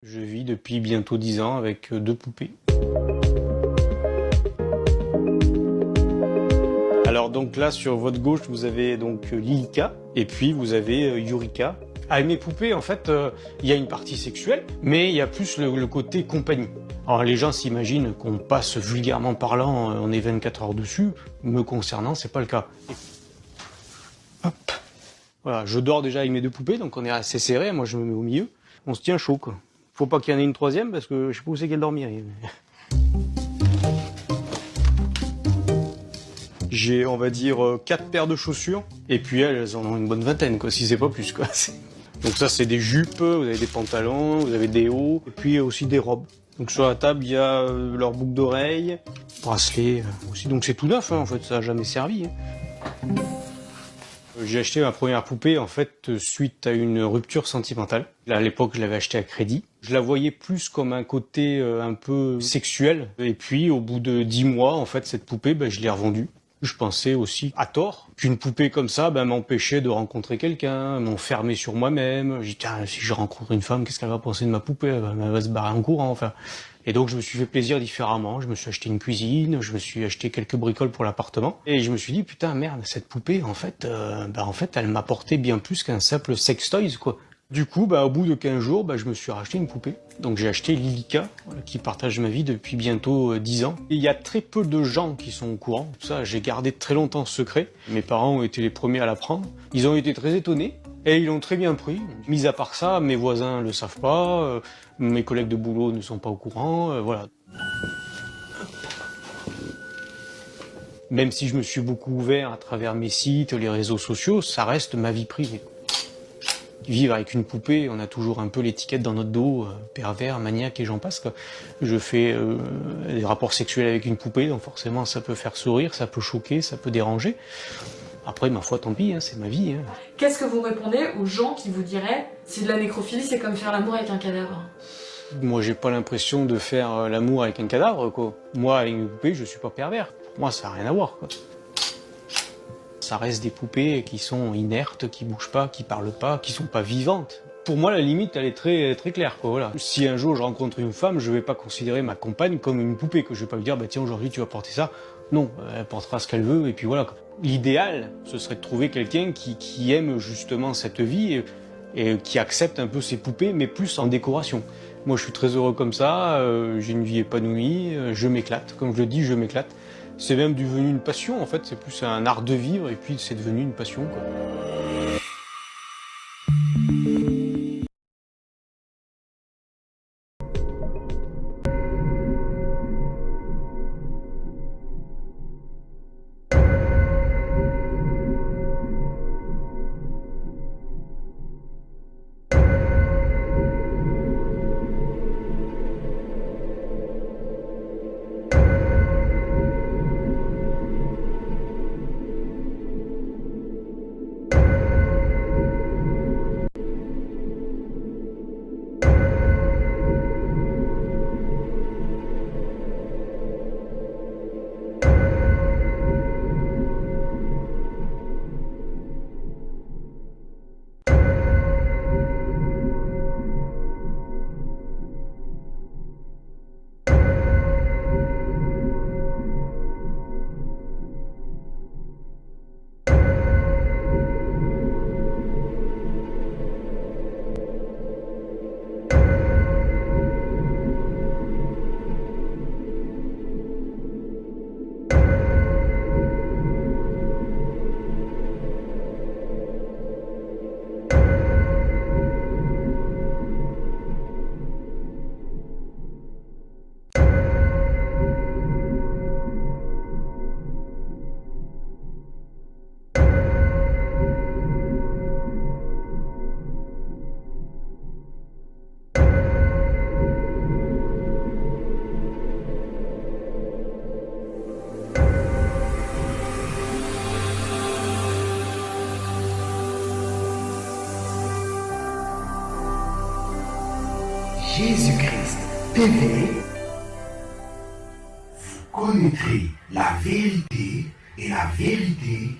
Je vis depuis bientôt 10 ans avec 2 poupées. Alors donc là, sur votre gauche, vous avez donc Lilika, et puis vous avez Yurika. Avec mes poupées, en fait, il y a une partie sexuelle, mais il y a plus le côté compagnie. Alors les gens s'imaginent qu'on passe vulgairement parlant, on est 24 heures dessus. Me concernant, c'est pas le cas. Hop. Voilà, je dors déjà avec mes 2 poupées, donc on est assez serré. Moi, je me mets au milieu. On se tient chaud, quoi. Faut pas qu'il y en ait une troisième, parce que je sais pas où c'est qu'elle dormirait. J'ai, on va dire, 4 paires de chaussures, et puis elles en ont une bonne vingtaine, quoi, si c'est pas plus, quoi. Donc ça, c'est des jupes, vous avez des pantalons, vous avez des hauts, et puis aussi des robes. Donc sur la table, il y a leur boucle d'oreille, bracelet aussi. Donc c'est tout neuf, hein, en fait, ça a jamais servi. Hein. J'ai acheté ma première poupée, en fait, suite à une rupture sentimentale. Là, à l'époque, je l'avais achetée à crédit. Je la voyais plus comme un côté un peu sexuel. Et puis, au bout de 10 mois, en fait, cette poupée, je l'ai revendue. Je pensais aussi, à tort, qu'une poupée comme ça m'empêchait de rencontrer quelqu'un, m'enfermer sur moi-même. J'ai dit, tiens, si je rencontre une femme, qu'est-ce qu'elle va penser de ma poupée? Elle va se barrer en courant, enfin. Et donc je me suis fait plaisir différemment, je me suis acheté une cuisine, je me suis acheté quelques bricoles pour l'appartement, et je me suis dit, putain, merde, cette poupée, en fait, elle m'apportait bien plus qu'un simple sex toys, quoi. Du coup, au bout de 15 jours, je me suis racheté une poupée. Donc j'ai acheté Lilika, qui partage ma vie depuis bientôt 10 ans. Et il y a très peu de gens qui sont au courant. Ça, j'ai gardé très longtemps ce secret. Mes parents ont été les premiers à l'apprendre. Ils ont été très étonnés. Et ils l'ont très bien pris. Mis à part ça, mes voisins le savent pas, mes collègues de boulot ne sont pas au courant, voilà. Même si je me suis beaucoup ouvert à travers mes sites, les réseaux sociaux, ça reste ma vie privée. Vivre avec une poupée, on a toujours un peu l'étiquette dans notre dos, pervers, maniaque et j'en passe, quoi. Je fais des rapports sexuels avec une poupée, donc forcément ça peut faire sourire, ça peut choquer, ça peut déranger. Après, ma foi, tant pis, hein, c'est ma vie. Hein. Qu'est-ce que vous répondez aux gens qui vous diraient « c'est de la nécrophilie, c'est comme faire l'amour avec un cadavre ». Moi, j'ai pas l'impression de faire l'amour avec un cadavre, quoi. Moi, avec une poupée, je suis pas pervers. Pour moi, ça n'a rien à voir, quoi. Ça reste des poupées qui sont inertes, qui bougent pas, qui parlent pas, qui sont pas vivantes. Pour moi, la limite, elle est très, très claire, quoi, voilà. Si un jour je rencontre une femme, je vais pas considérer ma compagne comme une poupée, que je vais pas lui dire, tiens, aujourd'hui, tu vas porter ça. Non, elle portera ce qu'elle veut, et puis voilà. L'idéal, ce serait de trouver quelqu'un qui aime justement cette vie et qui accepte un peu ses poupées, mais plus en décoration. Moi, je suis très heureux comme ça, j'ai une vie épanouie, je m'éclate. Comme je le dis, je m'éclate. C'est même devenu une passion, en fait. C'est plus un art de vivre, et puis c'est devenu une passion, quoi. Jésus-Christ TV, vous connaîtrez la vérité et la vérité